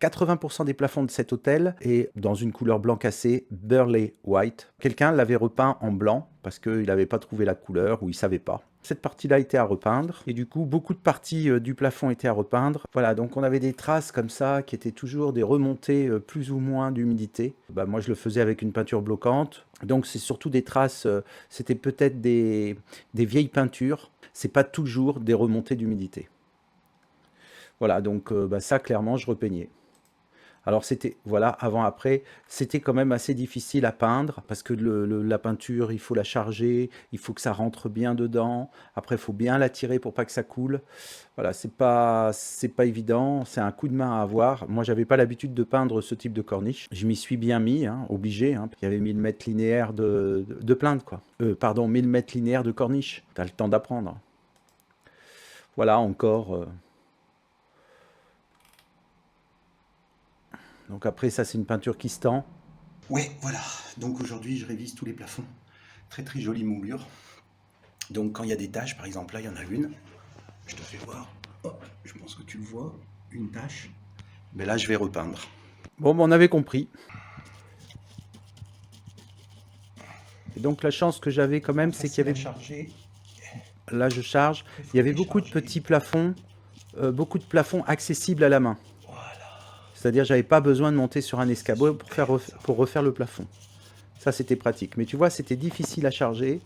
80% des plafonds de cet hôtel est dans une couleur blanc cassé, Burley White. Quelqu'un l'avait repeint en blanc parce qu'il n'avait pas trouvé la couleur ou il ne savait pas. Cette partie-là était à repeindre et du coup, beaucoup de parties du plafond étaient à repeindre. Voilà, donc on avait des traces comme ça qui étaient toujours des remontées plus ou moins d'humidité. Moi, je le faisais avec une peinture bloquante. Donc, c'est surtout des traces, c'était peut-être des vieilles peintures. C'est pas toujours des remontées d'humidité. Voilà, donc ça, clairement, je repeignais. Alors c'était, voilà, avant-après, c'était quand même assez difficile à peindre parce que la peinture, il faut la charger, il faut que ça rentre bien dedans. Après, il faut bien la tirer pour pas que ça coule. Voilà, c'est pas évident, c'est un coup de main à avoir. Moi, j'avais pas l'habitude de peindre ce type de corniche. Je m'y suis bien mis, hein, obligé. Hein. Il y avait 1000 mètres linéaires de plainte, quoi. Pardon, 1000 mètres linéaires de corniche. T'as le temps d'apprendre. Voilà, encore. Donc après, ça, c'est une peinture qui se tend. Ouais, voilà. Donc aujourd'hui, je révise tous les plafonds. Très très jolie moulure. Donc quand il y a des taches, par exemple, là, il y en a une. Je te fais voir. Oh, je pense que tu le vois. Une tache. Mais là, je vais repeindre. Bon, on avait compris. Et donc la chance que j'avais quand même, c'est qu'il y avait... charger. Là, je charge. Il y avait beaucoup de petits plafonds, beaucoup de plafonds accessibles à la main. C'est-à-dire, j'avais pas besoin de monter sur un escabeau pour refaire le plafond. Ça, c'était pratique. Mais tu vois, c'était difficile à charger.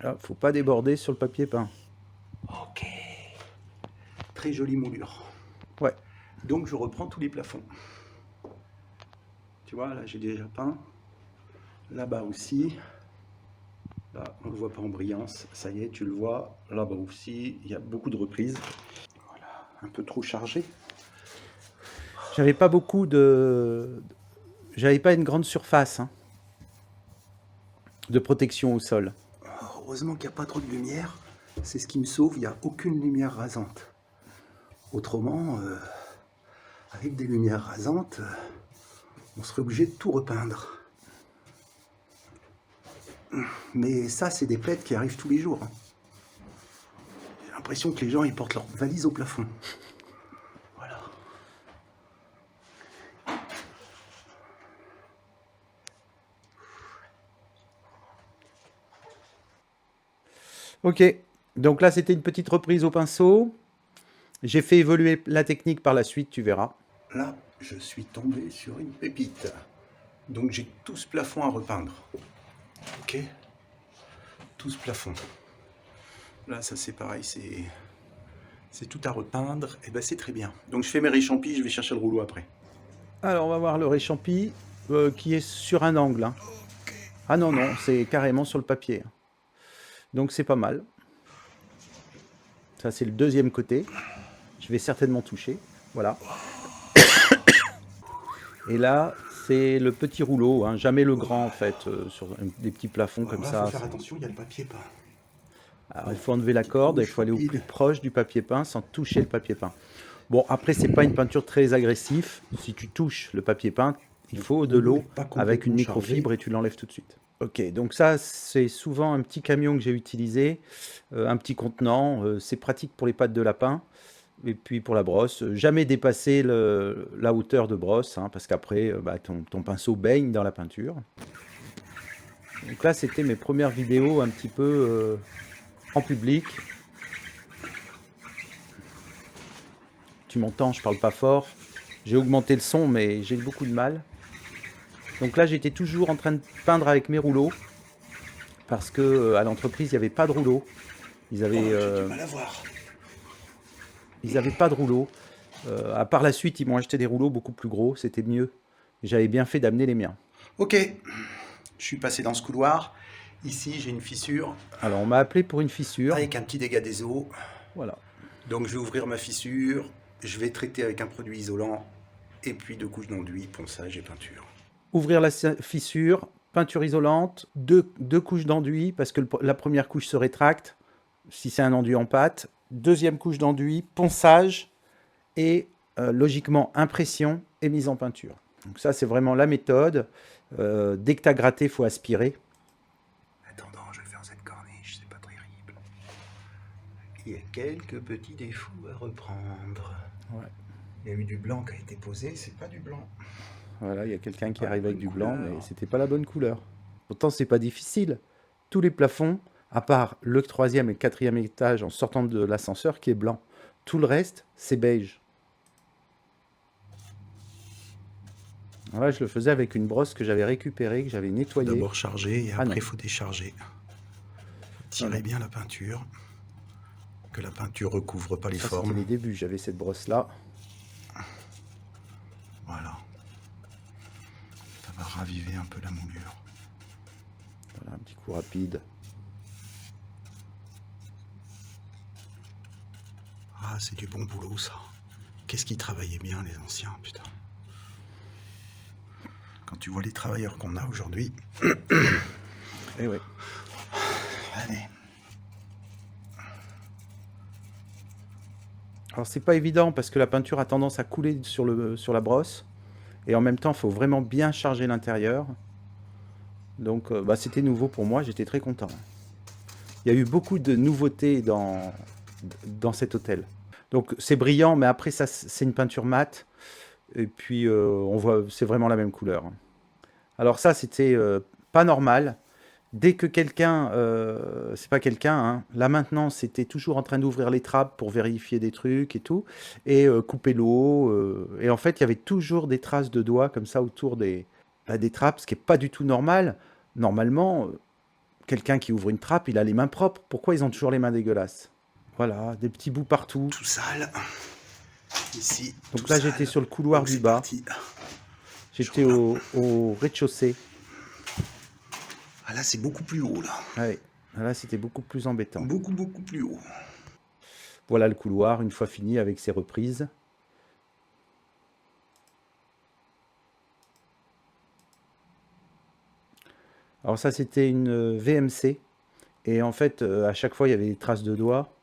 Là, faut pas déborder sur le papier peint. Ok. Très jolie moulure. Ouais. Donc je reprends tous les plafonds. Tu vois, là j'ai déjà peint. Là-bas aussi. Là, on ne le voit pas en brillance. Ça y est, tu le vois. Là-bas aussi, il y a beaucoup de reprises. Voilà, un peu trop chargé. J'avais pas beaucoup de... J'avais pas une grande surface hein, de protection au sol. Heureusement qu'il n'y a pas trop de lumière. C'est ce qui me sauve. Il n'y a aucune lumière rasante. Autrement, avec des lumières rasantes, on serait obligé de tout repeindre. Mais ça, c'est des plaids qui arrivent tous les jours. J'ai l'impression que les gens, ils portent leur valise au plafond. Voilà. Ok, donc là, c'était une petite reprise au pinceau. J'ai fait évoluer la technique par la suite, tu verras. Là, je suis tombé sur une pépite. Donc j'ai tout ce plafond à repeindre. Ok. Tout ce plafond. Là, ça c'est pareil, c'est tout à repeindre. Et ben c'est très bien. Donc je fais mes réchampis, je vais chercher le rouleau après. Alors, on va voir le réchampi qui est sur un angle. Hein. Ah non, non, c'est carrément sur le papier. Donc, c'est pas mal. Ça, c'est le deuxième côté. Je vais certainement toucher. Voilà. Et là, c'est le petit rouleau, hein, jamais le grand en fait, sur des petits plafonds comme Voilà, ça. faut faire attention, il y a le papier peint. Alors, il faut enlever la corde, il faut aller au plus rapide. proche du papier peint sans toucher le papier peint. Bon, après, c'est pas une peinture très agressive. Si tu touches le papier peint, il faut de l'eau avec une microfibre et tu l'enlèves tout de suite. Ok, donc ça, c'est souvent un petit camion que j'ai utilisé, un petit contenant. C'est pratique pour les pattes de lapin. Et puis pour la brosse, jamais dépasser la hauteur de brosse, hein, parce qu'après, ton pinceau baigne dans la peinture. Donc là, c'était mes premières vidéos un petit peu en public. Tu m'entends, je parle pas fort. J'ai augmenté le son, mais j'ai beaucoup de mal. Donc là, j'étais toujours en train de peindre avec mes rouleaux, parce que à l'entreprise, il n'y avait pas de rouleau. Ils avaient, J'ai du mal à voir. ils avaient pas de rouleau. Par la suite, ils m'ont acheté des rouleaux beaucoup plus gros, c'était mieux. J'avais bien fait d'amener les miens. Ok, je suis passé dans ce couloir. Ici, j'ai une fissure Alors, on m'a appelé pour une fissure. avec un petit dégât des eaux. Voilà. Donc je vais ouvrir ma fissure, je vais traiter avec un produit isolant, et puis 2 couches d'enduit, ponçage et peinture. Ouvrir la fissure, peinture isolante, deux couches d'enduit, parce que la première couche se rétracte, si c'est un enduit en pâte. Deuxième couche d'enduit, ponçage, et logiquement impression et mise en peinture. Donc ça, c'est vraiment la méthode. Dès que tu as gratté, il faut aspirer. Attends, je vais faire cette corniche, c'est Il y a quelques petits défauts à reprendre. Ouais. Il y a eu du blanc qui a été posé, c'est pas du blanc. Voilà, il y a quelqu'un qui Pas la arrive avec bonne du blanc, mais couleur. c'était pas la bonne couleur. Pourtant, c'est pas difficile. Tous les plafonds, à part le troisième et le quatrième étage en sortant de l'ascenseur qui est blanc. Tout le reste, c'est beige. Voilà, je le faisais avec une brosse que j'avais récupérée, que j'avais nettoyée. D'abord charger et Ah après non. il faut décharger. Tirer Voilà. bien la peinture, que la peinture recouvre pas les Ça, c'était formes. les débuts. J'avais cette brosse-là. Voilà. Ça va raviver un peu la moulure. Voilà, un petit coup rapide. Ah, c'est du bon boulot ça. Qu'est-ce qu'ils travaillaient bien les anciens, putain. Quand tu vois les travailleurs qu'on a aujourd'hui. Eh ouais. Allez. Alors, c'est pas évident parce que la peinture a tendance à couler sur la brosse. Et en même temps, il faut vraiment bien charger l'intérieur. Donc, bah, c'était nouveau pour moi. J'étais très content. Il y a eu beaucoup de nouveautés dans cet hôtel. Donc, c'est brillant, mais après, ça, c'est une peinture mate. Et puis, on voit, c'est vraiment la même couleur. Alors ça, c'était pas normal. Dès que quelqu'un, c'est pas quelqu'un, hein, là maintenant, c'était toujours en train d'ouvrir les trappes pour vérifier des trucs et tout, et couper l'eau. Et en fait, il y avait toujours des traces de doigts comme ça autour des trappes, ce qui est pas du tout normal. Normalement, quelqu'un qui ouvre une trappe, il a les mains propres. Pourquoi ils ont toujours les mains dégueulasses? Voilà, des petits bouts partout. Tout sale. Ici, Donc tout là, sale. j'étais sur le couloir Donc du c'est bas. parti. J'étais au rez-de-chaussée. Ah là, c'est beaucoup plus haut là. Ouais. Là, c'était beaucoup plus embêtant. Beaucoup, beaucoup plus haut. Voilà le couloir, une fois fini avec ses reprises. Alors ça, c'était une VMC. Et en fait, à chaque fois, il y avait des traces de doigts.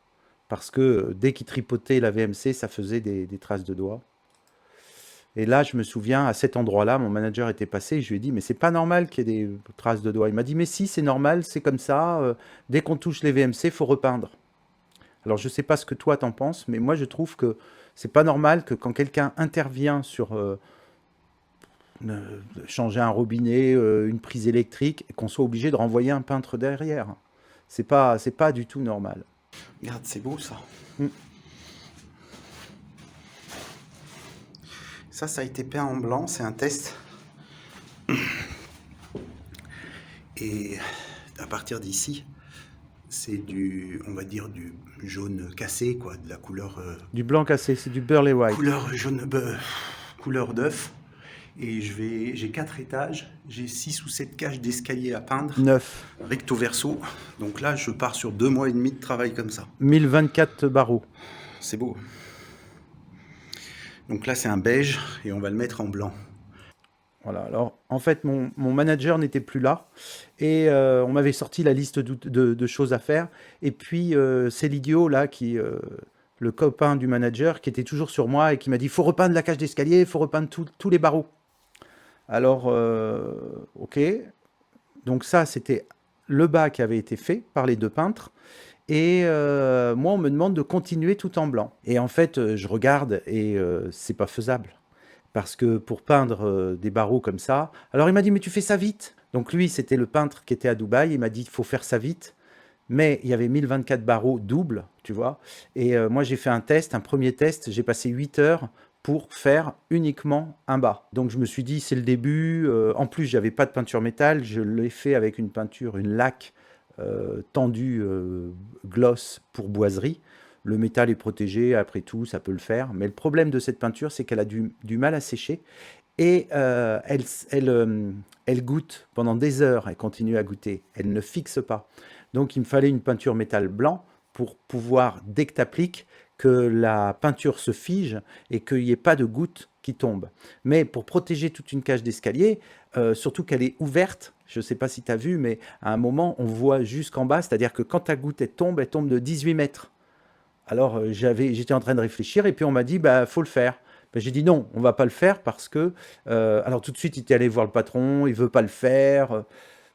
Parce que dès qu'il tripotait la VMC, ça faisait des traces de doigts. Et là, je me souviens, à cet endroit-là, mon manager était passé et je lui ai dit, mais c'est pas normal qu'il y ait des traces de doigts. Il m'a dit, mais si, c'est normal, c'est comme ça. Dès qu'on touche les VMC, il faut repeindre. Alors, je sais pas ce que toi t'en penses, mais moi, je trouve que c'est pas normal que quand quelqu'un intervient sur changer un robinet, une prise électrique, qu'on soit obligé de renvoyer un peintre derrière. C'est pas du tout normal. Regarde, c'est beau ça. Mm. Ça a été peint en blanc, c'est un test. Et à partir d'ici, c'est du, on va dire, du jaune cassé, quoi, de la couleur, Du blanc cassé, c'est du Burley White. couleur jaune bœuf, couleur d'œuf. Et j'ai 4 étages, j'ai 6 ou 7 cages d'escalier à peindre, 9. recto verso. Donc là, je pars sur 2 mois et demi de travail comme ça. 1024 barreaux. C'est beau. Donc là, c'est un beige et on va le mettre en blanc. Voilà, alors en fait, mon manager n'était plus là et on m'avait sorti la liste de choses à faire. Et puis, c'est l'idiot là, le copain du manager, qui était toujours sur moi et qui m'a dit, il faut repeindre la cage d'escalier, il faut repeindre tous les barreaux. Alors, ok. Donc ça, c'était le bas qui avait été fait par les deux peintres. Et moi, on me demande de continuer tout en blanc. Et en fait, je regarde et c'est pas faisable. Parce que pour peindre des barreaux comme ça... Alors il m'a dit, mais tu fais ça vite. Donc lui, c'était le peintre qui était à Dubaï. Il m'a dit, il faut faire ça vite. Mais il y avait 1024 barreaux doubles, tu vois. Et moi, j'ai fait un premier test. J'ai passé 8 heures pour faire uniquement un bas. Donc je me suis dit, c'est le début. En plus, j'avais pas de peinture métal. Je l'ai fait avec une peinture, une laque tendue gloss pour boiserie. Le métal est protégé, après tout, ça peut le faire. Mais le problème de cette peinture, c'est qu'elle a du mal à sécher. Et elle goûte pendant des heures. Elle continue à goûter. Elle ne fixe pas. Donc il me fallait une peinture métal blanc pour pouvoir, dès que tu appliques, que la peinture se fige et qu'il n'y ait pas de gouttes qui tombent. Mais pour protéger toute une cage d'escalier, surtout qu'elle est ouverte, je ne sais pas si tu as vu, mais à un moment, on voit jusqu'en bas, c'est-à-dire que quand ta goutte elle tombe de 18 mètres. Alors j'étais en train de réfléchir et puis on m'a dit, bah faut le faire. Ben, j'ai dit non, on va pas le faire parce que... alors tout de suite, il était allé voir le patron, il veut pas le faire.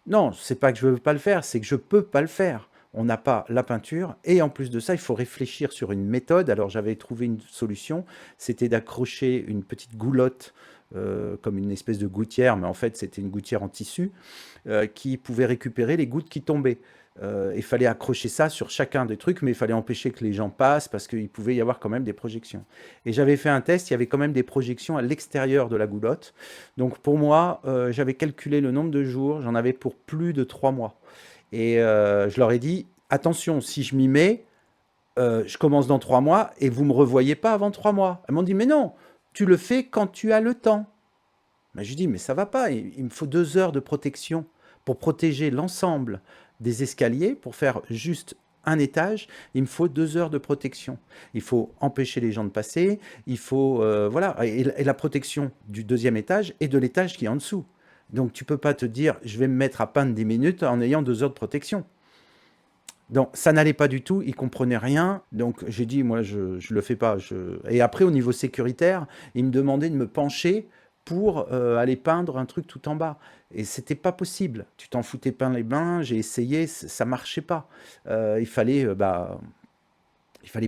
Non, c'est pas que je veux pas le faire, c'est que je peux pas le faire. on n'a pas la peinture, et en plus de ça, il faut réfléchir sur une méthode. Alors j'avais trouvé une solution, c'était d'accrocher une petite goulotte, comme une espèce de gouttière, mais en fait c'était une gouttière en tissu, qui pouvait récupérer les gouttes qui tombaient. Il fallait accrocher ça sur chacun des trucs, mais il fallait empêcher que les gens passent parce qu'il pouvait y avoir quand même des projections. Et j'avais fait un test, il y avait quand même des projections à l'extérieur de la goulotte. Donc pour moi, j'avais calculé le nombre de jours, j'en avais pour plus de 3 mois. Et je leur ai dit, attention, si je m'y mets, je commence dans 3 mois et vous ne me revoyez pas avant 3 mois. Elles m'ont dit, mais non, tu le fais quand tu as le temps. Mais je lui dis, mais ça va pas, il me faut 2 heures de protection pour protéger l'ensemble des escaliers, pour faire juste un étage, il me faut 2 heures de protection. Il faut empêcher les gens de passer, il faut, voilà, et la protection du deuxième étage et de l'étage qui est en dessous. Donc tu peux pas te dire, je vais me mettre à peindre 10 minutes en ayant 2 heures de protection. Donc ça n'allait pas du tout, ils comprenaient rien. Donc j'ai dit, moi je le fais pas. Et après au niveau sécuritaire, ils me demandaient de me pencher pour aller peindre un truc tout en bas. Et c'était pas possible. Tu t'en foutais plein les mains, j'ai essayé, ça marchait pas. Il fallait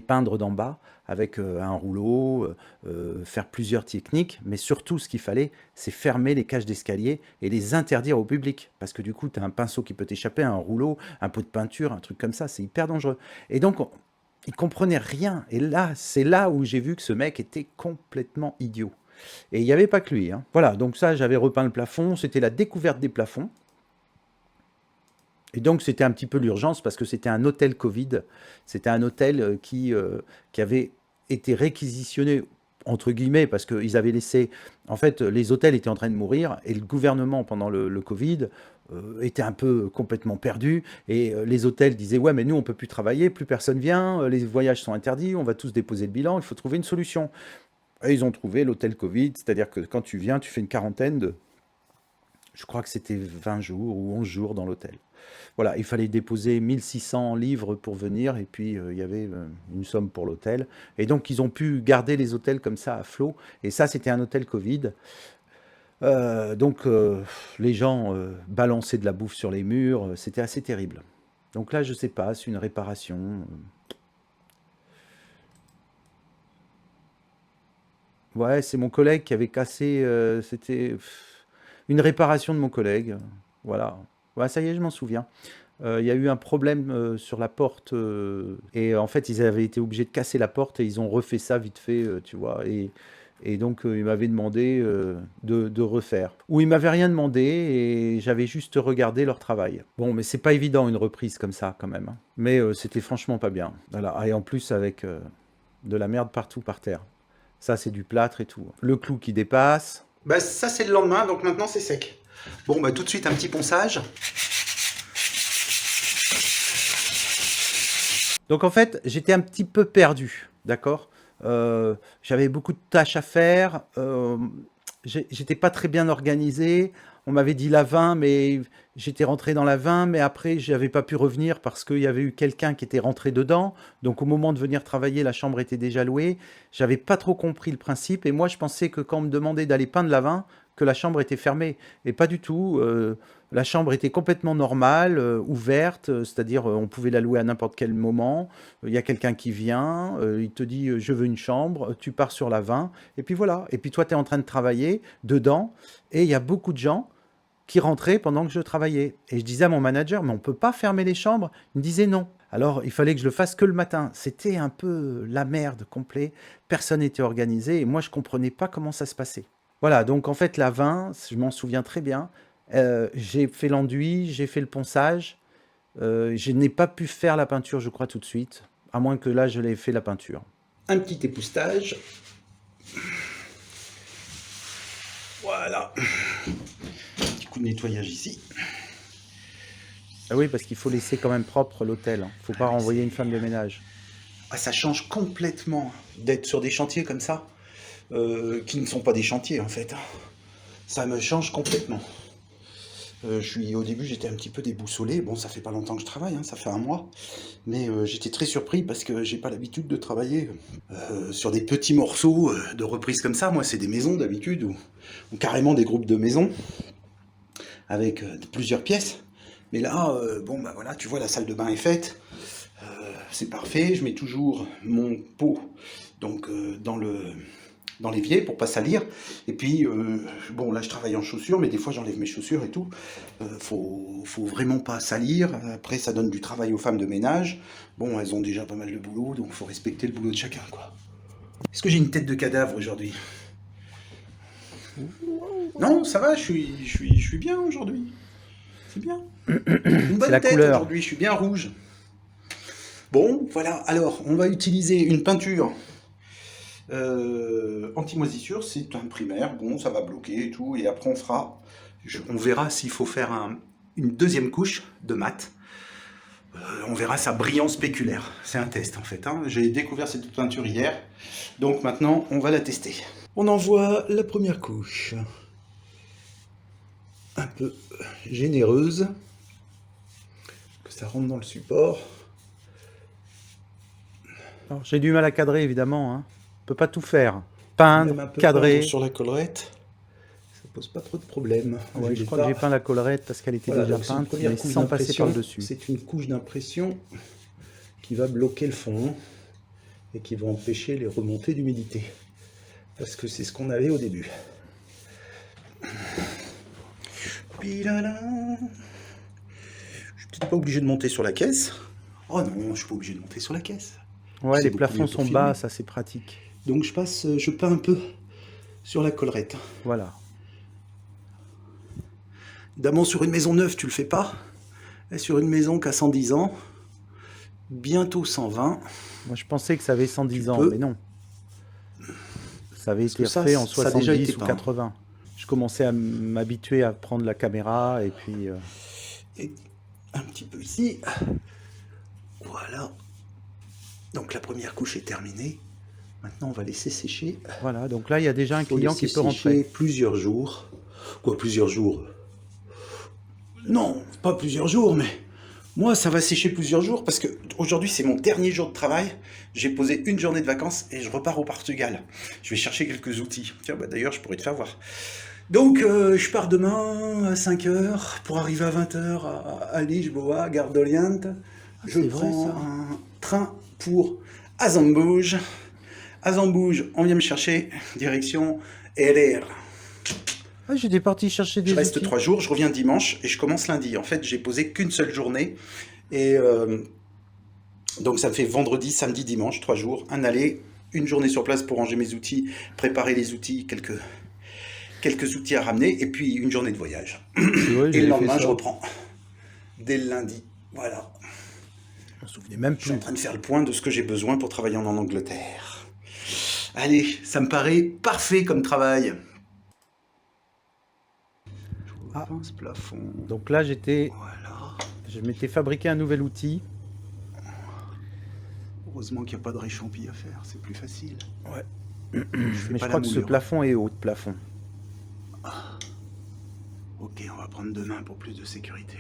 peindre d'en bas avec un rouleau, faire plusieurs techniques, mais surtout ce qu'il fallait, c'est fermer les cages d'escalier et les interdire au public. Parce que du coup, tu as un pinceau qui peut t'échapper, un rouleau, un pot de peinture, un truc comme ça, c'est hyper dangereux. Et donc, il comprenait rien. Et là, c'est là où j'ai vu que ce mec était complètement idiot. Et il n'y avait pas que lui, hein. Voilà, donc ça, j'avais repeint le plafond, c'était la découverte des plafonds. Et donc, c'était un petit peu l'urgence parce que c'était un hôtel Covid. C'était un hôtel qui avait été réquisitionné, entre guillemets, parce qu'ils avaient laissé... En fait, les hôtels étaient en train de mourir et le gouvernement, pendant le Covid, était un peu complètement perdu. Et les hôtels disaient, ouais, mais nous, on ne peut plus travailler, plus personne vient, les voyages sont interdits, on va tous déposer le bilan, il faut trouver une solution. Et ils ont trouvé l'hôtel Covid, c'est-à-dire que quand tu viens, tu fais une quarantaine de... Je crois que c'était 20 jours ou 11 jours dans l'hôtel. Voilà, il fallait déposer 1600 livres pour venir, et puis il y avait une somme pour l'hôtel. Et donc, ils ont pu garder les hôtels comme ça à flot. Et ça, c'était un hôtel Covid. Donc, les gens balançaient de la bouffe sur les murs. C'était assez terrible. Donc là, je sais pas, c'est une réparation. Ouais, c'est mon collègue qui avait cassé. C'était une réparation de mon collègue. Voilà. Ouais, ça y est, je m'en souviens. Il y a eu un problème sur la porte, et en fait ils avaient été obligés de casser la porte et ils ont refait ça vite fait, tu vois. Et donc ils m'avaient demandé de refaire. Ou ils m'avaient rien demandé et j'avais juste regardé leur travail. Bon, mais c'est pas évident une reprise comme ça quand même, hein. Mais c'était franchement pas bien. Voilà. Et en plus avec de la merde partout par terre. Ça c'est du plâtre et tout. Le clou qui dépasse. Bah ça c'est le lendemain, donc maintenant c'est sec. Bon bah tout de suite un petit ponçage. Donc en fait, j'étais un petit peu perdu, d'accord. J'avais beaucoup de tâches à faire, j'étais pas très bien organisé. On m'avait dit la 20, mais j'étais rentré dans la 20, mais après, j'avais pas pu revenir parce qu'il y avait eu quelqu'un qui était rentré dedans. Donc au moment de venir travailler, la chambre était déjà louée. J'avais pas trop compris le principe et moi, je pensais que quand on me demandait d'aller peindre la 20, que la chambre était fermée. Et pas du tout. La chambre était complètement normale, ouverte, c'est-à-dire on pouvait la louer à n'importe quel moment. Il y a quelqu'un qui vient, il te dit je veux une chambre, tu pars sur la 20, et puis voilà. Et puis toi, tu es en train de travailler dedans, et il y a beaucoup de gens qui rentraient pendant que je travaillais. Et je disais à mon manager, mais on ne peut pas fermer les chambres. Il me disait non. Alors, il fallait que je le fasse que le matin. C'était un peu la merde complet. Personne n'était organisé, et moi, je ne comprenais pas comment ça se passait. Voilà, donc en fait, la 20, je m'en souviens très bien. J'ai fait l'enduit, j'ai fait le ponçage. Je n'ai pas pu faire la peinture, je crois, tout de suite. À moins que là, je l'ai fait la peinture. Un petit époustage. Voilà. Petit coup de nettoyage ici. Ah oui, parce qu'il faut laisser quand même propre l'hôtel. Il ne faut pas renvoyer une femme de ménage. Ah, ça change complètement d'être sur des chantiers comme ça, qui ne sont pas des chantiers en fait. Ça me change complètement. Au début, j'étais un petit peu déboussolé. Bon, ça fait pas longtemps que je travaille, hein, ça fait un mois. Mais j'étais très surpris parce que j'ai pas l'habitude de travailler sur des petits morceaux de reprise comme ça. Moi, c'est des maisons d'habitude ou carrément des groupes de maisons avec plusieurs pièces. Mais là, bon, bah voilà, tu vois, la salle de bain est faite. C'est parfait. Je mets toujours mon pot donc, dans l'évier pour pas salir. Et puis, bon, là, je travaille en chaussures, mais des fois, j'enlève mes chaussures et tout. Faut vraiment pas salir. Après, ça donne du travail aux femmes de ménage. Bon, elles ont déjà pas mal de boulot, donc faut respecter le boulot de chacun, quoi. Est-ce que j'ai une tête de cadavre aujourd'hui? Non, ça va, je suis bien aujourd'hui. C'est bien. Une bonne la tête couleur. aujourd'hui, je suis bien rouge. Bon, voilà, alors, on va utiliser une peinture anti-moisissure, c'est un primaire, bon, ça va bloquer et tout, et après on fera, on verra s'il faut faire une deuxième couche de mat. On verra sa brillance spéculaire, c'est un test en fait, hein. J'ai découvert cette peinture hier, donc maintenant on va la tester. On envoie la première couche, un peu généreuse, que ça rentre dans le support. Alors, j'ai du mal à cadrer, évidemment. Hein. On peut pas tout faire. Peindre, cadrer. Sur la collerette, ça pose pas trop de problèmes. Ouais, je crois que j'ai peint la collerette parce qu'elle était déjà peinte, mais sans passer par le dessus. C'est une couche d'impression qui va bloquer le fond et qui va empêcher les remontées d'humidité. Parce que c'est ce qu'on avait au début. Pilala. Je suis peut-être pas obligé de monter sur la caisse. Oh non, je suis pas obligé de monter sur la caisse. Ouais, les plafonds sont bas, ça c'est pratique. Donc je peins un peu sur la collerette. Voilà. Évidemment, sur une maison neuve, tu le fais pas. Et sur une maison qui a 110 ans, bientôt 120. Moi, je pensais que ça avait 110 ans, mais non. Ça avait été fait en 70 ou 80. Je commençais à m'habituer à prendre la caméra et puis... Et un petit peu ici. Voilà. Donc la première couche est terminée. Maintenant, on va laisser sécher. Voilà, donc là, il y a déjà un client qui peut rentrer. Plusieurs jours. Quoi, plusieurs jours? Non, pas plusieurs jours, mais moi, ça va sécher plusieurs jours parce que aujourd'hui, c'est mon dernier jour de travail. J'ai posé une journée de vacances et je repars au Portugal. Je vais chercher quelques outils. Tiens, bah, d'ailleurs, je pourrais te faire voir. Donc, je pars demain à 5h pour arriver à 20h à Lisboa, Gare d'Oriente. Je prends un train pour Azambuja. Azambuja, on vient me chercher, direction Herrera. Ah, j'étais parti chercher des outils. Je reste 3 jours, je reviens dimanche et je commence lundi. En fait, j'ai posé qu'une seule journée. Et donc, ça me fait vendredi, samedi, dimanche, 3 jours. Un aller, une journée sur place pour ranger mes outils, préparer les outils, quelques outils à ramener, et puis une journée de voyage. Ouais, et le lendemain, je reprends. Dès le lundi. Voilà. Je me souvenais même plus. Je suis en train de faire le point de ce que j'ai besoin pour travailler en Angleterre. Allez, ça me paraît parfait comme travail. Ah, ce plafond. Donc là, Voilà. je m'étais fabriqué un nouvel outil. Heureusement qu'il n'y a pas de réchampis à faire, c'est plus facile. Ouais. Mais je crois que ce plafond est haut de plafond. Ah. Ok, on va prendre demain pour plus de sécurité.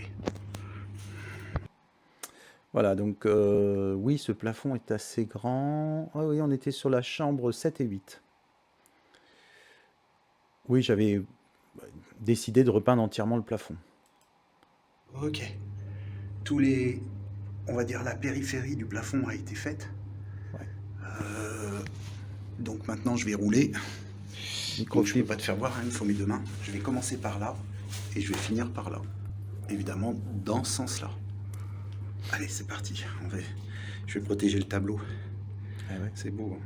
Voilà, donc oui, ce plafond est assez grand. Ah oui, on était sur la chambre 7 et 8. Oui, j'avais décidé de repeindre entièrement le plafond. Ok. On va dire la périphérie du plafond a été faite. Ouais. Donc maintenant je vais rouler. Donc je ne peux pas te faire voir, hein, il faut mes deux mains. Je vais commencer par là et je vais finir par là. Évidemment dans ce sens-là. Allez, c'est parti. Je vais protéger le tableau. Ah ouais. C'est beau.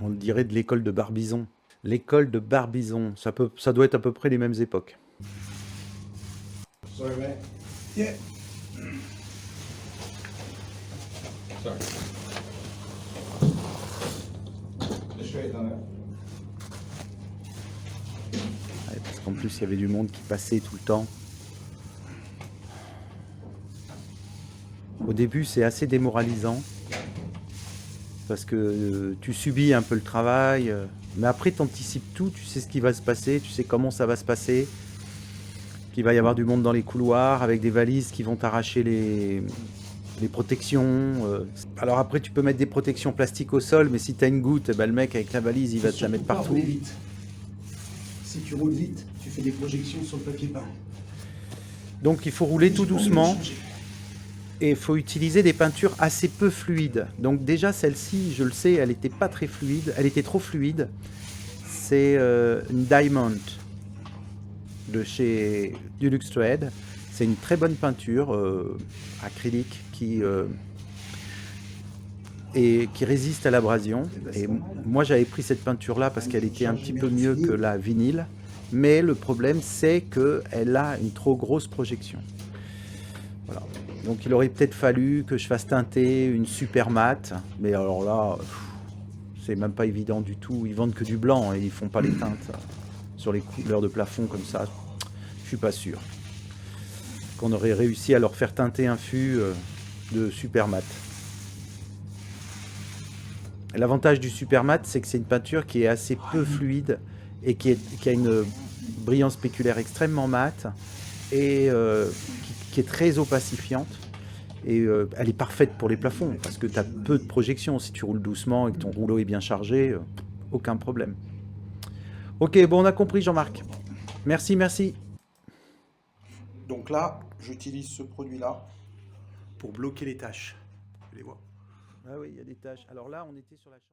On dirait de l'école de Barbizon. L'école de Barbizon, ça doit être à peu près les mêmes époques. Sorry, mate. Yeah. Sorry. Just straight on it. Ouais, parce qu'en plus, il y avait du monde qui passait tout le temps. Au début, c'est assez démoralisant. Parce que tu subis un peu le travail. Mais après, tu anticipes tout. Tu sais ce qui va se passer. Tu sais comment ça va se passer. Qu'il va y avoir du monde dans les couloirs avec des valises qui vont t'arracher les protections. Alors après, tu peux mettre des protections plastiques au sol. Mais si tu as une goutte, bah, le mec avec la valise, il va te la mettre partout. Si tu roules vite, tu fais des projections sur le papier peint. Donc il faut rouler tout doucement et il faut utiliser des peintures assez peu fluides. Donc déjà celle-ci, je le sais, elle n'était pas très fluide, elle était trop fluide. C'est une Diamond de chez Dulux Thread. C'est une très bonne peinture acrylique qui résiste à l'abrasion. Et moi j'avais pris cette peinture là parce qu'elle était un petit peu mieux que la vinyle. Mais le problème c'est qu'elle a une trop grosse projection. Voilà. Donc il aurait peut-être fallu que je fasse teinter une super mat. Mais alors là, c'est même pas évident du tout. Ils vendent que du blanc et ils font pas les teintes sur les couleurs de plafond comme ça. Je suis pas sûr qu'on aurait réussi à leur faire teinter un fût de super mat. L'avantage du super mat, c'est que c'est une peinture qui est assez peu fluide et qui a une brillance spéculaire extrêmement mate et qui est très opacifiante. Et elle est parfaite pour les plafonds parce que tu as peu de projection. Si tu roules doucement et que ton rouleau est bien chargé, aucun problème. Ok, bon, on a compris, Jean-Marc. Merci, merci. Donc là, j'utilise ce produit-là pour bloquer les taches. Tu les vois? Ah oui, il y a des taches. Alors là, on était sur la chambre.